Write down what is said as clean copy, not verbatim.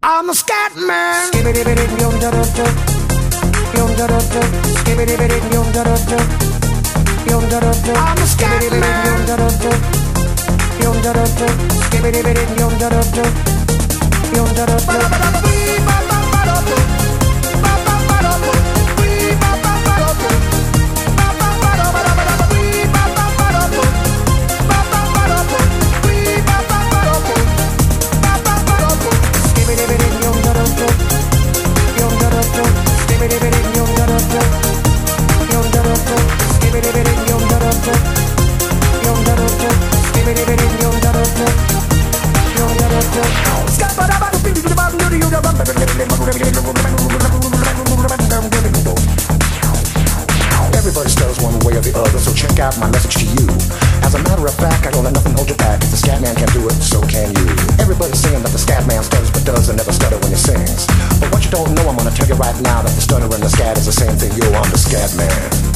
I'm a scat man. I'm a scat Everybody stutters one way or the other, so check out my message to you. As a matter of fact, I don't let nothing hold you back. If the scat man can do it, so can you. Everybody's saying that the scat man stutters but doesn't never stutter when he sings. But what you don't know, I'm gonna tell you right now that the stutter and the scat is the same thing. Yo, I'm the scat man.